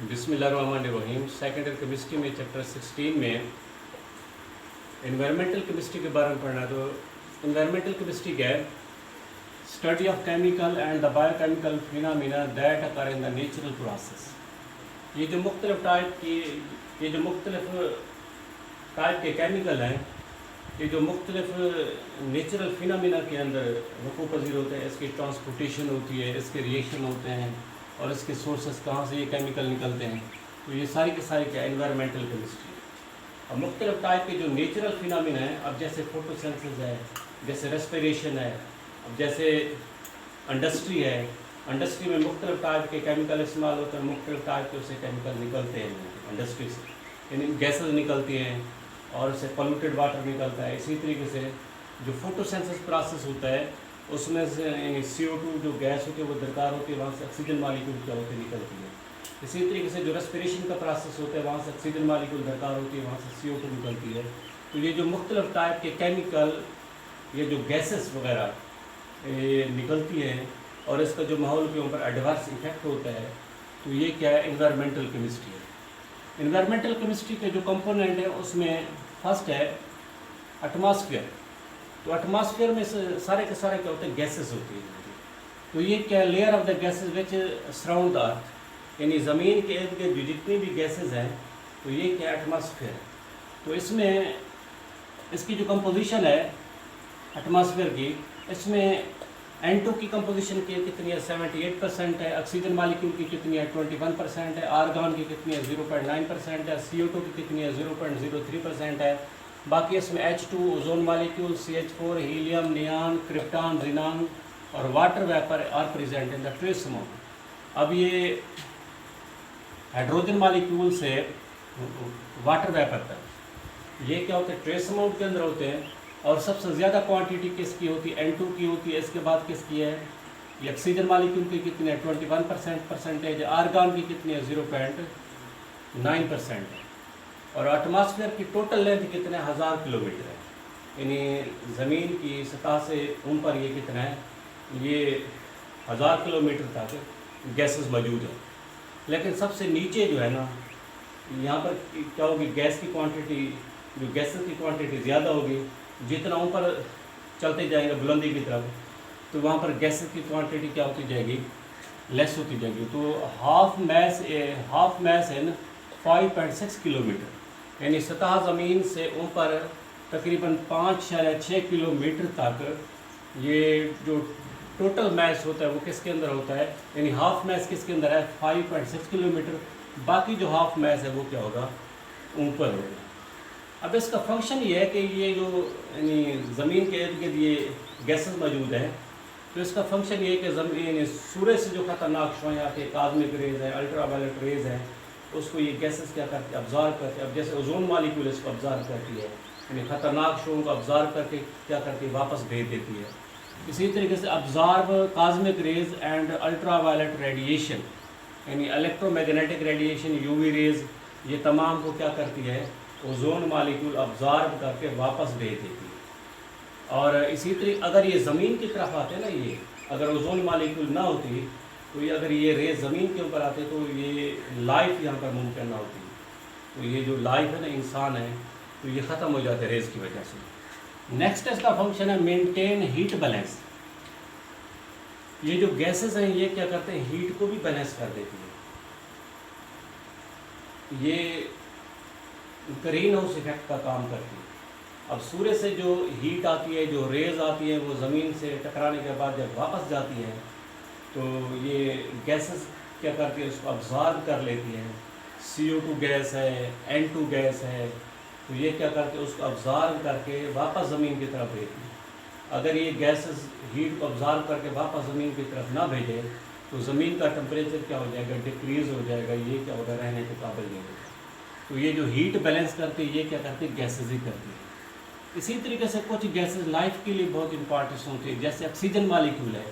बिस्मिल्लाहिर्रहमानिर्रहीम। Second year chemistry में chapter 16 में इन्वायरमेंटल केमिस्ट्री के बारे में पढ़ना है। तो इन्वायरमेंटल केमिस्ट्री क्या है? Study of chemical and the biochemical phenomena that occur in the natural process. ये जो मुख्तलिफ टाइप के केमिकल हैं, ये जो मुख्तलिफ नेचुरल फिनोमेना के अंदर वक़ू पज़ीर होते हैं, इसकी ट्रांसपोर्टेशन होती है, इसके रिएक्शन होते हैं और इसके सोर्सेस कहाँ से ये केमिकल निकलते हैं। तो ये सारी के सारी क्या एनवायरमेंटल केमिस्ट्री। और मुख्तलिफ टाइप के जो नेचुरल फिनोमेना हैं, अब जैसे फोटोसिंथेसिस है, जैसे रेस्पिरेशन है, अब जैसे इंडस्ट्री है, इंडस्ट्री में मुख्तलिफ टाइप के केमिकल इस्तेमाल होते हैं, मुख्तलिफ टाइप के उससे केमिकल निकलते हैं इंडस्ट्री से, यानी गैसेज निकलती हैं और उससे पोल्यूटेड वाटर निकलता है। इसी तरीके से जो फोटोसिंथेसिस प्रोसेस होता है उसमें से CO2 जो गैस होती है वो दरकार होती है, वहाँ से ऑक्सीजन मालिक्यूल क्या होती है निकलती है। इसी तरीके से जो रेस्पिरेशन का प्रोसेस होता है वहाँ से ऑक्सीजन मालिक्यूल दरकार होती है, वहाँ से CO2 निकलती है। तो ये जो मुख्तलिफ टाइप के केमिकल, ये जो गैसेस वगैरह ये निकलती हैं और इसका जो माहौल के ऊपर एडवर्स इफेक्ट होता है, तो ये क्या है? एनवायरमेंटल केमिस्ट्री है। एनवायरमेंटल केमिस्ट्री के जो कंपोनेंट है उसमें फर्स्ट है एटमॉस्फेयर। तो एटमॉस्फेयर में सारे के सारे क्या होते हैं? गैसेस होती है। तो ये क्या, layer of the gases which surround the earth, यानी ज़मीन के इर्द गिर्द जो जितनी भी गैसेस हैं, तो ये क्या एटमॉस्फेयर है। तो इसमें इसकी जो कंपोजिशन है एटमॉस्फेयर की, इसमें N2 की कंपोजिशन की कितनी है? 78% है। ऑक्सीजन मालिक्यूल की कितनी है? 21% है। आर्गन की कितनी है? 0.9% है। CO2 की कितनी है? 0.03% है। बाकी इसमें H2, ozone molecule, CH4, helium, neon, krypton, xenon और water vapour are present in the trace amount. अब ये हाइड्रोजन मालिक्यूल से वाटर वेपर तक ये क्या होते हैं? ट्रेस अमाउंट के अंदर होते हैं। और सबसे ज़्यादा क्वांटिटी किसकी होती है? N2 की होती है। इसके बाद किसकी है? ये ऑक्सीजन मालिक्यूल की कितनी है? 21% है। आर्गन की कितनी है? 0.9% है। और एटमॉस्फेयर की टोटल लेंथ कितने? 1000 किलोमीटर है। यानी ज़मीन की सतह से ऊपर ये कितना है? ये 1000 किलोमीटर तक गैसेस मौजूद है। लेकिन सबसे नीचे जो है ना, यहाँ पर क्या होगी? गैस की क्वांटिटी, जो गैसेस की क्वांटिटी ज़्यादा होगी। जितना ऊपर चलते जाएंगे बुलंदी की तरफ, तो वहाँ पर गैसेस की क्वांटिटी क्या होती जाएगी? लेस होती जाएगी। तो हाफ मैस इन 5.6 किलोमीटर, यानी सतह ज़मीन से ऊपर तकरीबन 5.6 किलोमीटर तक ये जो टोटल मैस होता है वो किसके अंदर होता है? यानी हाफ मैस किसके अंदर है? 5.6 किलोमीटर। बाकी जो हाफ मैस है वो क्या होगा? ऊपर होगा। अब इसका फंक्शन ये है कि ये जो यानी ज़मीन के इर्द गिर्द ये गैसेस मौजूद हैं, तो इसका फंक्शन ये है कि ज़मीन सूरज से जो ख़तरनाक शुआएँ आती है, काज़मिक रेज़ है, अल्ट्रावायलेट रेज़ हैं, उसको ये गैसेस क्या करती है? ऑब्ज़र्व करती है। अब जैसे ओजोन मालिक्यूल इसको ऑब्ज़र्व करती है, यानी ख़तरनाक शुओं को ऑब्ज़र्व करके क्या करती है? वापस भेज देती है। इसी तरीके से observe cosmic rays and ultraviolet radiation, यानी इलेक्ट्रोमैग्नेटिक रेडिएशन, UV रेज़, ये तमाम को क्या करती है? ओजोन मालिक्यूल ऑब्ज़र्व करके वापस भेज देती है। और इसी तरीके अगर ये ज़मीन की तरफ आते हैं ना, ये अगर ओजोन मालिक्यूल ना होती, तो ये अगर ये रेज़ ज़मीन के ऊपर आते तो ये लाइफ यहाँ पर मुमकिन ना होती। तो ये जो लाइफ है ना, इंसान है, तो ये ख़त्म हो जाते रेज़ की वजह से। नेक्स्ट इसका फंक्शन है मेंटेन हीट बैलेंस। ये जो गैसेस हैं ये क्या करते हैं? हीट को भी बैलेंस कर देती है। ये ग्रीन हाउस इफेक्ट का काम करती है। अब सूर्य से जो हीट आती है, जो रेज़ आती है, वो ज़मीन से टकराने के बाद जब वापस जाती हैं, तो ये गैसेस क्या करती है? उसको ऑब्ज़र्व कर लेती हैं। CO2 गैस है, N2 गैस है, तो ये क्या करते हैं? उसको ऑब्ज़र्व करके वापस ज़मीन की तरफ भेजती है। अगर ये गैसेस हीट को ऑब्ज़र्व करके वापस ज़मीन की तरफ ना भेजे, तो ज़मीन का टेम्परेचर क्या हो जाएगा? डिक्रीज़ हो जाएगा। ये क्या होगा? रहने के काबिल नहीं होगा। तो ये जो हीट बैलेंस करती है, ये क्या करती है? गैसेस ही करती है। इसी तरीके से कुछ गैसेस लाइफ के लिए बहुत इंपॉर्टेंट होती है, जैसे ऑक्सीजन मालिक्यूल है।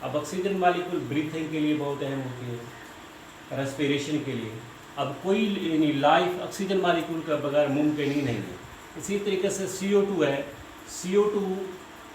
अब ऑक्सीजन मालिक्यूल ब्रीथिंग के लिए बहुत अहम होती है, रेस्पिरेशन के लिए। अब कोई यानी लाइफ ऑक्सीजन मालिक्यूल का बगैर मुमकिन ही नहीं है। इसी तरीके से CO2 है। CO2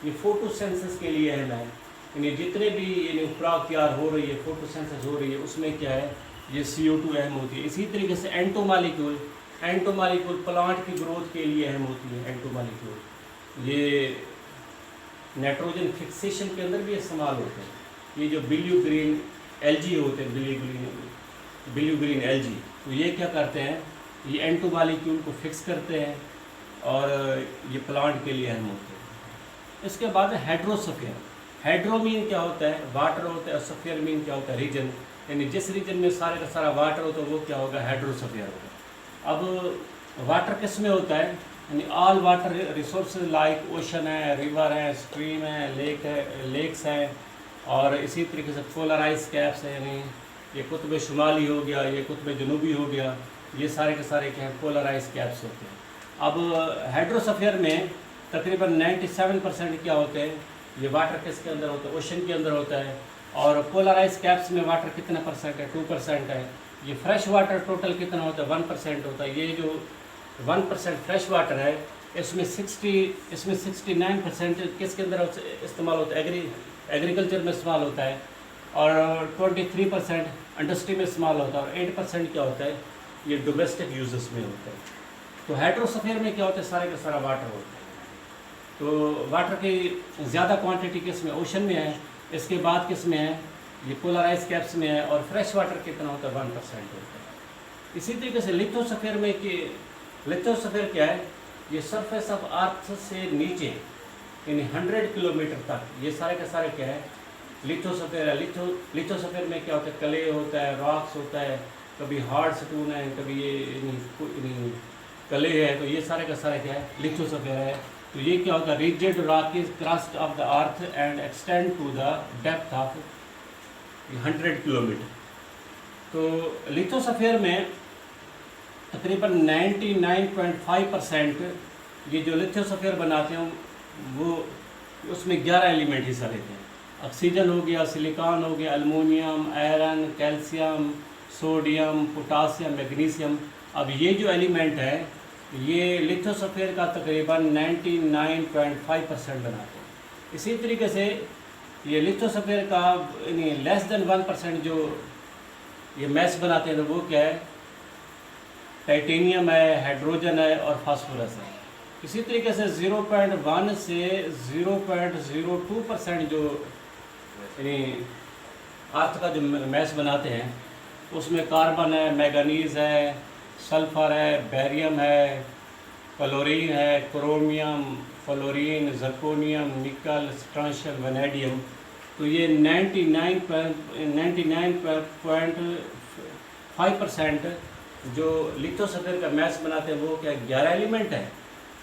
ये फोटोसिंथेसिस के लिए अहम है। यानी जितने भी यानी खुराक तैयार हो रही है, फोटोसिंथेसिस हो रही है, उसमें क्या है, ये CO2 अहम होती है। इसी तरीके से एंटो मालिक्यूल प्लांट की ग्रोथ के लिए अहम होती है। एंटो मालिक्यूल ये नाइट्रोजन फिक्सेशन के अंदर भी इस्तेमाल होते हैं। ये जो ब्लू ग्रीन एल्गी होते हैं, ब्लू ग्रीन एल्गी, तो ये क्या करते हैं, ये एंटो मालिक्यूल को फिक्स करते हैं और ये प्लांट के लिए अहम होते हैं। इसके बाद हाइड्रोस्फीयर। हाइड्रो मीन क्या होता है, वाटर होता है, और स्फीयर मीन क्या होता है, रीजन। यानी जिस रीजन में सारे का सारा वाटर होता है वो क्या होगा, हाइड्रोस्फीयर होगा। अब वाटर किस में होता है, यानी all water resources like ocean है, रिवर है, स्ट्रीम है, लेक्स हैं, और इसी तरीके से पोलराइज कैप्स हैं, यानी ये कुतुब शुमाली हो गया, ये कुतुब जनूबी हो गया, ये सारे के सारे क्या हैं, पोलराइज कैप्स होते हैं। अब हाइड्रोस्फीयर में तकरीबन 97% क्या होते हैं, ये वाटर किसके अंदर होता है, ओशन के अंदर होता है। और पोलराइज कैप्स में वाटर कितना परसेंट है, 2% है। ये फ्रेश वाटर टोटल कितना होता है, 1% होता है। ये जो 1% फ्रेश वाटर है, इसमें 69% किसके अंदर इस्तेमाल होता है, एग्रीकल्चर में इस्तेमाल होता है, और 23% इंडस्ट्री में इस्तेमाल होता है, और 8% क्या होता है, ये डोमेस्टिक यूजेस में होता है। तो हाइड्रोस्फीयर में क्या होता है, सारे का सारा वाटर होता है। तो वाटर की ज़्यादा क्वांटिटी किस में, ओशन में है। इसके बाद किस में है, ये पोलराइज कैप्स में है। और फ्रेश वाटर कितना होता है, 1% होता है। इसी तरीके से लिथोस्फीयर में कि लिथोस्फीयर क्या है, ये सरफेस ऑफ अर्थ से नीचे यानी 100 किलोमीटर तक ये सारे के सारे क्या है, लिथोस्फीयर है। लिथोस्फीयर में क्या होता है, क्ले होता है, रॉक्स होता है, कभी हार्ड स्टोन है, कभी ये क्ले है। तो ये सारे का सारे क्या है, लिथोस्फीयर है। तो ये क्या होता है, rigid rocky crust of the earth and extend to the depth of 100 kilometre. तो लिथोस्फीयर में तकरीबन 99.5% ये जो लिथोस्फीयर बनाते हैं वो उसमें 11 एलिमेंट हिस्सा लेते हैं। ऑक्सीजन हो गया, सिलिकॉन हो गया, aluminium, iron, calcium, sodium, potassium, magnesium. अब ये जो एलिमेंट है ये लिथोस्फीयर का तकरीबन 99.5% बनाते हैं। इसी तरीके से ये लिथोस्फीयर का यानी लेस देन 1% जो ये मैस बनाते हैं, तो वो क्या है, टाइटेनियम है, हाइड्रोजन है, और फास्फोरस है। इसी तरीके से 0.1 से 0.02% जो यानी अर्थ का जो मैस बनाते हैं उसमें कार्बन है, मैंगनीज है, सल्फर है, बेरियम है, क्लोरीन है, क्रोमियम, फ्लोरीन, जर्कोनियम, निकल, स्ट्रांशियम, वैनेडियम। तो ये 99.5% जो लिथोस्फीयर का मैस बनाते हैं वो क्या 11 एलिमेंट है।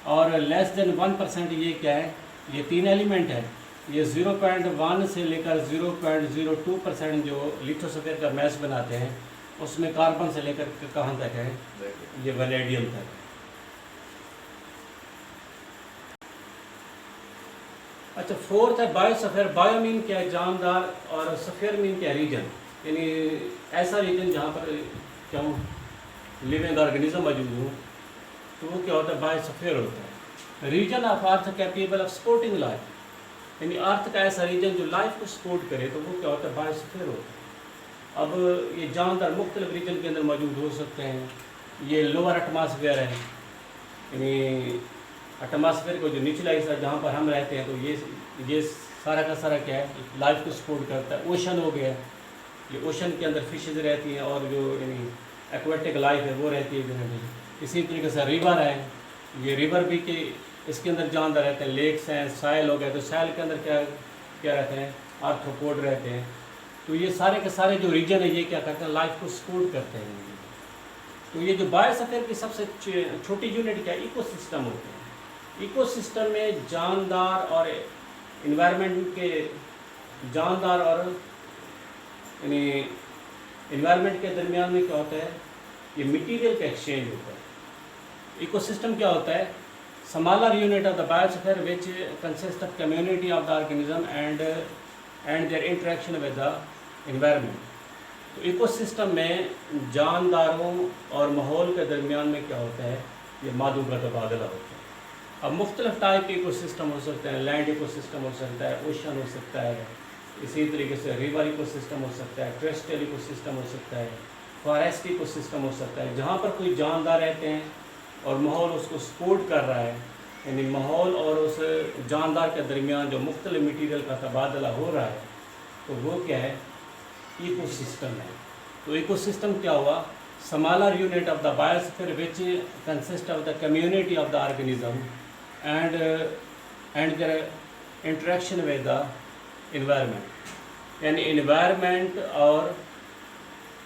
और लेस देन 1% ये क्या है, ये 3 एलिमेंट है। ये 0.1 से लेकर 0.02% जो लिथोस्फीयर का मैस बनाते हैं उसमें कार्बन से लेकर कहाँ तक है, ये वैनेडियम तक है। अच्छा, फोर्थ है बायोस्फीयर। बायो मीन क्या है, जानदार, और स्फीयर मीन क्या है, रीजन। यानी ऐसा रीजन जहाँ पर क्या लिविंग ऑर्गेनिज्म मौजूद हो, तो वो क्या होता है, बायोस्फीयर होता है। Region of earth capable of supporting life, यानी अर्थ का ऐसा रीजन जो लाइफ को सपोर्ट करे, तो वो क्या होता है, बायोस्फीयर होता है। अब ये जानदार मुख्तलिफ रीजन के अंदर मौजूद हो सकते हैं। ये लोअर एटमॉस्फेयर है, यानी एटमॉस्फेयर को जो निचला हिस्सा जहाँ पर हम रहते हैं, तो ये सारा का सारा क्या है, लाइफ को सपोर्ट करता है। ओशन हो गया, ये ओशन के अंदर फिशेज रहती हैं, और जो यानी एक्वेटिक लाइफ है वो रहती है जनरली। इसी तरीके से रिवर है, ये रिवर भी के इसके अंदर जानदार रहते हैं। लेक्स हैं, साइल हो गए, तो साइल के अंदर क्या रहते हैं, आर्थ्रोपोड रहते हैं। तो ये सारे के सारे जो रीजन है ये क्या करते हैं, लाइफ को सपोर्ट करते हैं। तो ये जो बायोस्फीयर की सबसे छोटी यूनिट क्या है, इकोसिस्टम होते हैं। इकोसिस्टम में जानदार और इन्वायरमेंट के जानदार और यानी इन्वायरमेंट के दरमियान में क्या होता है, ये मटेरियल का एक्सचेंज होता है। इकोसिस्टम क्या होता है, smaller unit of the biosphere which consist of community of the organism and there interaction with the environment. तो इकोसिस्टम में जानदारों और माहौल के दरमियान में क्या होता है, ये मादों का तबादला होता है। अब मुख्तलिफ टाइप के इकोसिस्टम हो सकते हैं, लैंड इकोसिस्टम हो सकता है, ओशन हो सकता है, इसी तरीके से रिवर इकोसिस्टम हो सकता है, टेरेस्ट्रियल इकोसिस्टम हो सकता है, फॉरेस्ट इकोसिस्टम हो सकता है, जहाँ पर कोई जानदार रहते हैं और माहौल उसको सपोर्ट कर रहा है, यानी माहौल और उस जानदार के दरमियान जो मुख्तलिफ मटीरियल का तबादला हो रहा है, तो वो क्या है, इकोसिस्टम है। तो इकोसिस्टम क्या हुआ, smaller unit of the biosphere which consist of the community of the organism and there interaction with the environment, यानी इन्वायरमेंट और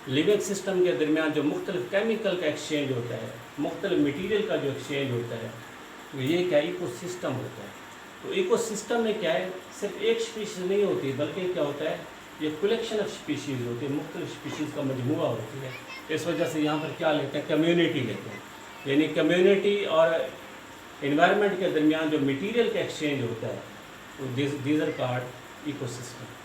लिविंग सिस्टम के दरमियान जो मुख्तलिफ केमिकल का एक्सचेंज होता है, मुख्तलिफ मटीरियल का जो एक्सचेंज होता है, तो ये क्या इकोसिस्टम होता है। तो इकोसिस्टम में क्या है, सिर्फ एक स्पीशीज़ नहीं होती, बल्कि क्या होता है, ये कलेक्शन ऑफ स्पीशीज़ होती है, मुख्तलिफ स्पीशीज़ का मजमूआ होती है। इस वजह से यहाँ पर क्या लेते हैं, कम्युनिटी लेते हैं, यानी कम्युनिटी और इन्वायरमेंट के दरमियान जो मटीरियल का एक्सचेंज होता है, तो दीज आर कॉल्ड इकोसिस्टम।